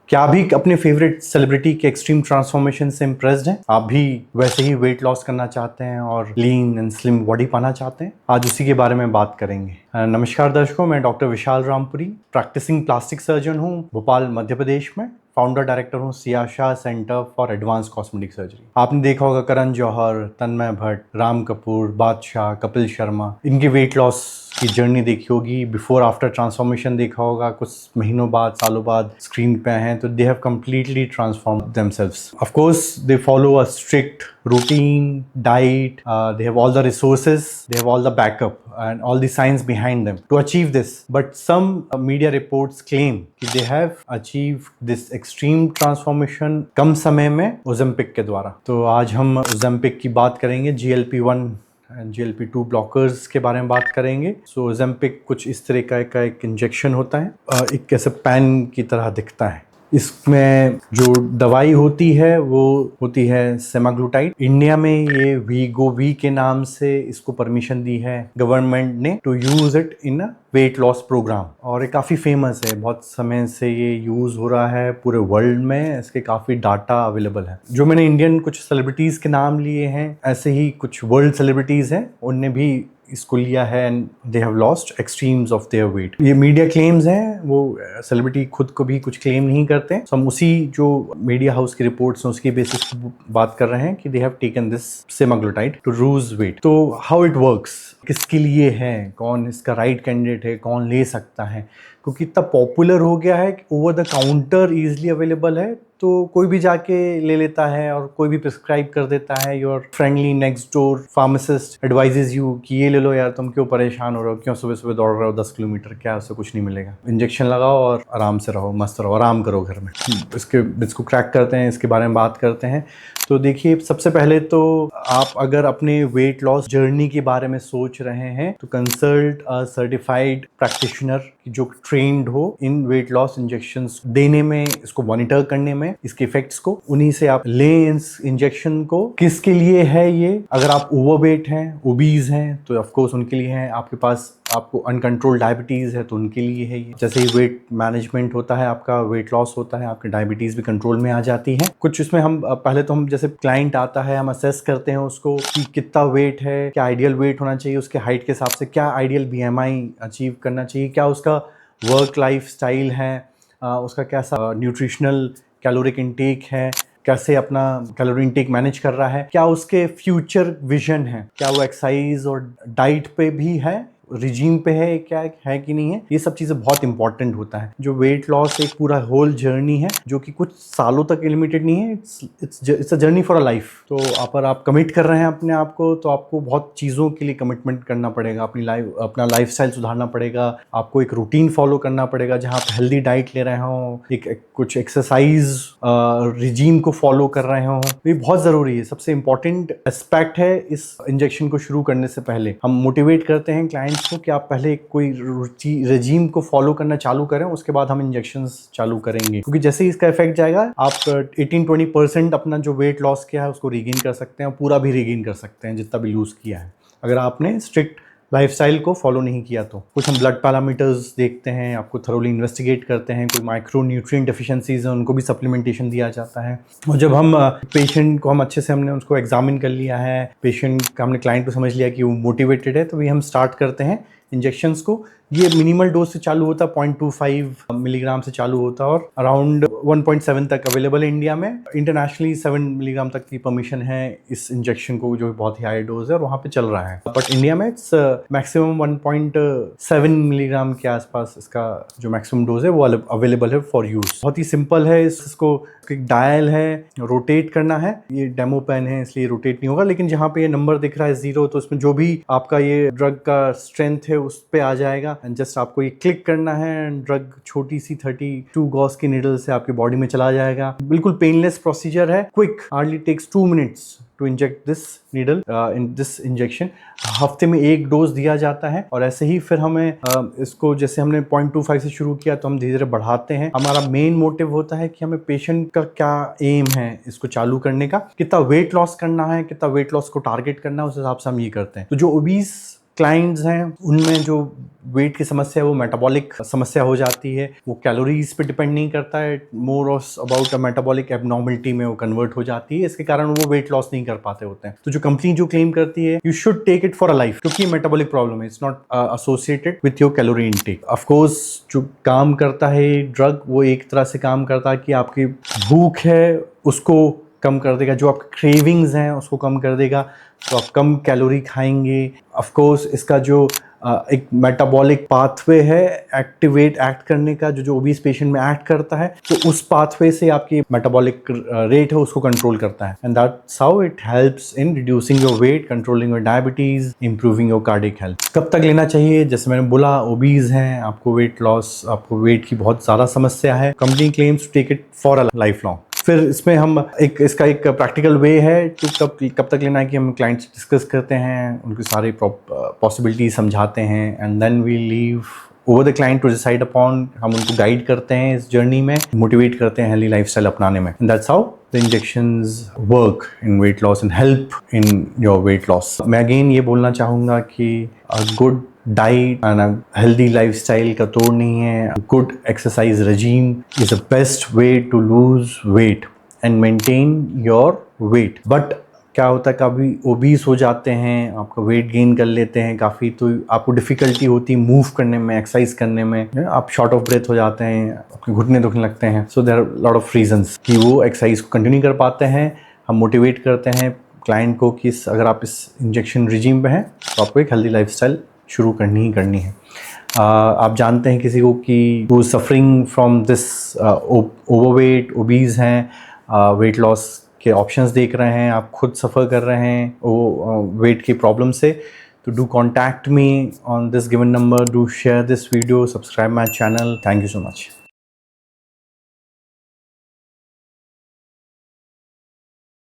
क्या आप भी अपने फेवरेट सेलिब्रिटी के एक्सट्रीम ट्रांसफॉर्मेशन से इम्प्रेस्ड हैं? आप भी वैसे ही वेट लॉस करना चाहते हैं और लीन एंड स्लिम बॉडी पाना चाहते हैं? आज उसी के बारे में बात करेंगे। नमस्कार दर्शकों, मैं doctor Vishal Rampuri, practising plastic surgeon हूँ भोपाल मध्य प्रदेश में। फाउंडर डायरेक्टर हूँ Siyasha centre for advance cosmetic surgery. आपने देखा होगा करण जौहर, तन्मय भट्ट, राम कपूर, बादशाह, कपिल शर्मा, इनकी वेट लॉस की जर्नी देखी होगी, बिफोर आफ्टर ट्रांसफॉर्मेशन देखा होगा, कुछ महीनों बाद, सालों बाद स्क्रीन पे हैं तो they have completely transformed themselves. Of course they follow a strict routine, diet, they have all the resources, they have all the backup and all the science behind them to achieve this. But some media reports claim कि they have achieved this extreme transformation कम समय में Ozempic के द्वारा। तो आज हम Ozempic की बात करेंगे, GLP-1 एंड GLP-2 ब्लॉकर्स के बारे में बात करेंगे। सो Ozempic कुछ इस तरह का एक इंजेक्शन होता है, एक ऐसे पैन की तरह दिखता है। इसमें जो दवाई होती है वो होती है सेमाग्लूटाइड। इंडिया में ये वीगोवी के नाम से इसको परमिशन दी है गवर्नमेंट ने to use it in a weight loss programme, और ये काफ़ी फेमस है। बहुत समय से ये यूज़ हो रहा है पूरे वर्ल्ड में, इसके काफ़ी डाटा अवेलेबल है। जो मैंने इंडियन कुछ सेलिब्रिटीज़ के नाम लिए हैं, ऐसे ही कुछ वर्ल्ड सेलिब्रिटीज़ हैं, उनने भी इसको लिया है and they have lost extremes of their weight. ये मीडिया क्लेम्स हैं, वो सेलिब्रिटी खुद को भी कुछ क्लेम नहीं करते। तो हम उसी जो मीडिया हाउस की रिपोर्ट्स हैं उसकी बेसिस पे बात कर रहे हैं कि they have taken this semaglutide to lose weight. तो हाउ इट वर्क्स, किसके लिए है, कौन इसका राइट कैंडिडेट है, कौन ले सकता है, क्योंकि इतना पॉपुलर हो गया है कि over the counter easily available है, तो कोई भी जाके ले लेता है और कोई भी प्रिस्क्राइब कर देता है। Your friendly next door pharmacist advises you कि ये ले लो यार, तुम क्यों परेशान हो रहे हो, क्यों सुबह सुबह दौड़ रहे हो 10 किलोमीटर, क्या उससे कुछ नहीं मिलेगा, इंजेक्शन लगाओ और आराम से रहो, मस्त रहो, आराम करो घर में। इसको क्रैक करते हैं, इसके बारे में बात करते हैं। तो देखिए, सबसे पहले तो आप अगर अपने वेट लॉस जर्नी के बारे में सोच रहे हैं तो कंसल्ट अ सर्टिफाइड प्रैक्टिशनर जो ट्रेंड हो इन वेट लॉस इंजेक्शंस देने में, इसको मॉनिटर करने में, इसके इफेक्ट्स को। उन्हीं से आप लें इस इंजेक्शन को। किसके लिए है ये? अगर आप ओवरवेट हैं, ओबीज हैं, तो ऑफ कोर्स उनके लिए है। आपके पास आपको अनकंट्रोल डायबिटीज़ है तो उनके लिए है ये। जैसे ही वेट मैनेजमेंट होता है, आपका वेट लॉस होता है, आपकी डायबिटीज़ भी कंट्रोल में आ जाती है। कुछ इसमें हम पहले तो हम जैसे क्लाइंट आता है, हम असेस करते हैं उसको कि कितना वेट है, क्या आइडियल वेट होना चाहिए, उसके हाइट के हिसाब से क्या आइडियल BMI अचीव करना चाहिए, क्या उसका वर्क लाइफ स्टाइल है, उसका कैसा न्यूट्रिशनल कैलोरिक इंटेक है, कैसे अपना कैलोरी इंटेक मैनेज कर रहा है, क्या उसके फ्यूचर विजन है, क्या वो एक्सरसाइज और डाइट पे भी है, रिजीम पे है, क्या है कि नहीं है। ये सब चीज़ें बहुत इंपॉर्टेंट होता है। जो वेट लॉस एक पूरा होल जर्नी है जो कि कुछ सालों तक लिमिटेड नहीं है, it's a journey for a life. तो अगर आप कमिट कर रहे हैं अपने आप को, तो आपको बहुत चीज़ों के लिए कमिटमेंट करना पड़ेगा। अपना लाइफस्टाइल सुधारना पड़ेगा, आपको एक रूटीन फॉलो करना पड़ेगा जहाँ आप हेल्दी डाइट ले रहे हो, कुछ एक्सरसाइज रिजीम को फॉलो कर रहे हो। ये बहुत ज़रूरी है, सबसे इंपॉर्टेंट एस्पेक्ट है। इस इंजेक्शन को शुरू करने से पहले हम मोटिवेट करते हैं क्लाइंट्स को कि आप पहले कोई रेजीम को फॉलो करना चालू करें, उसके बाद हम इंजेक्शंस चालू करेंगे। क्योंकि जैसे ही इसका इफेक्ट जाएगा, आप 18-20% अपना जो वेट लॉस किया है उसको रीगेन कर सकते हैं, पूरा भी रीगेन कर सकते हैं जितना भी लूज किया है, अगर आपने स्ट्रिक्ट लाइफस्टाइल को फॉलो नहीं किया तो। कुछ हम ब्लड पैरामीटर्स देखते हैं, आपको थरोली इन्वेस्टिगेट करते हैं, कोई माइक्रो न्यूट्रिएंट डेफिशिएंसीज है उनको भी सप्लीमेंटेशन दिया जाता है। और जब हम पेशेंट को, हम अच्छे से हमने उसको एग्जामिन कर लिया है, पेशेंट का हमने क्लाइंट को समझ लिया कि वो मोटिवेटेड है, तो भी हम स्टार्ट करते हैं इंजेक्शंस को। ये मिनिमल डोज से चालू होता है, 0.25 मिलीग्राम से चालू होता है और अराउंड 1.7 तक अवेलेबल है इंडिया में। इंटरनेशनली 7 मिलीग्राम तक की परमिशन है इस इंजेक्शन को, जो बहुत ही हाई डोज है और वहाँ पे चल रहा है। बट इंडिया में इट्स मैक्सिमम 1.7 मिलीग्राम के आसपास इसका जो मैक्सिमम डोज है वो अवेलेबल है फॉर यूज। बहुत ही सिंपल है। इसको एक डायल है, रोटेट करना है। ये डेमो पेन है इसलिए रोटेट नहीं होगा, लेकिन जहाँ पे ये नंबर दिख रहा है 0, तो उसमें जो भी आपका ये ड्रग का स्ट्रेंथ है उस पे आ जाएगा। एंड जस्ट आपको ये क्लिक करना है एंड ड्रग छोटी सी 32 गॉस की नीडल से आपके बॉडी में चला जाएगा। बिल्कुल पेनलेस प्रोसीजर है, quick, hardly takes 2 minutes to inject this needle in this injection. हफ्ते में 1 डोज दिया जाता है और ऐसे ही फिर हमें इसको, जैसे हमने 0.25 से शुरू किया तो हम धीरे धीरे बढ़ाते हैं। हमारा मेन मोटिव होता है कि हमें पेशेंट का क्या एम है इसको चालू करने का, कितना वेट लॉस करना है, कितना वेट लॉस को टारगेट करना है, उस हिसाब से हम ये करते हैं। तो जो ओबीस क्लाइंट्स हैं उनमें जो वेट की समस्या है वो मेटाबॉलिक समस्या हो जाती है, वो कैलोरीज पे डिपेंड नहीं करता है, more about a metabolic abnormality में वो कन्वर्ट हो जाती है, इसके कारण वो वेट लॉस नहीं कर पाते होते हैं। तो जो कंपनी जो क्लेम करती है you should take it for a life, क्योंकि मेटाबॉलिक प्रॉब्लम है, it's not associated with your calorie intake. Of course जो काम करता है ड्रग वो एक तरह से काम करता है कि आपकी भूख है उसको कम कर देगा, जो आपके क्रेविंग्स हैं उसको कम कर देगा, तो आप कम कैलोरी खाएंगे। ऑफ कोर्स इसका जो एक मेटाबॉलिक पाथवे है एक्ट करने का, जो ओबीस पेशेंट में एक्ट करता है, तो उस पाथवे से आपकी मेटाबॉलिक रेट है उसको कंट्रोल करता है, and that's how it helps in reducing your weight, controlling your diabetes, improving your cardiac health. कब तक लेना चाहिए? जैसे मैंने बोला, ओबीज हैं, आपको वेट लॉस, आपको वेट की बहुत ज़्यादा समस्या है, company claims to take it for a life long. फिर इसमें हम इसका एक प्रैक्टिकल वे है कि कब तक लेना है कि हम क्लाइंट से डिस्कस करते हैं, उनकी सारी पॉसिबिलिटी समझाते हैं, and then we leave over the client to decide upon. हम उनको गाइड करते हैं इस जर्नी में, मोटिवेट करते हैं हेल्दी लाइफस्टाइल अपनाने में, and that's how the injections work in weight loss and help in your weight loss. मैं अगेन ये बोलना चाहूँगा कि a good diet and a healthy lifestyle का तोड़ नहीं है। Good exercise regime is the best way to lose weight and maintain your weight. But क्या होता है, कभी ओबीस हो जाते हैं, आपका वेट गेन कर लेते हैं काफ़ी, तो आपको डिफ़िकल्टी होती है मूव करने में, एक्सरसाइज करने में, आप शॉर्ट ऑफ ब्रेथ हो जाते हैं, आपके घुटने दुखने लगते हैं। So there are lot of reasons कि वो एक्सरसाइज को कंटिन्यू कर पाते हैं। हम मोटिवेट करते हैं क्लाइंट को कि अगर आप इस इंजेक्शन रिजीम पे हैं तो आपको एक हेल्दी लाइफस्टाइल शुरू करनी ही करनी है। आप जानते हैं किसी को कि वो suffering from this overweight, obese हैं, वेट लॉस के ऑप्शंस देख रहे हैं, आप खुद सफ़र कर रहे हैं वो वेट की प्रॉब्लम से, तो do contact me on this given number, do share this video, subscribe my channel. Thank you so much.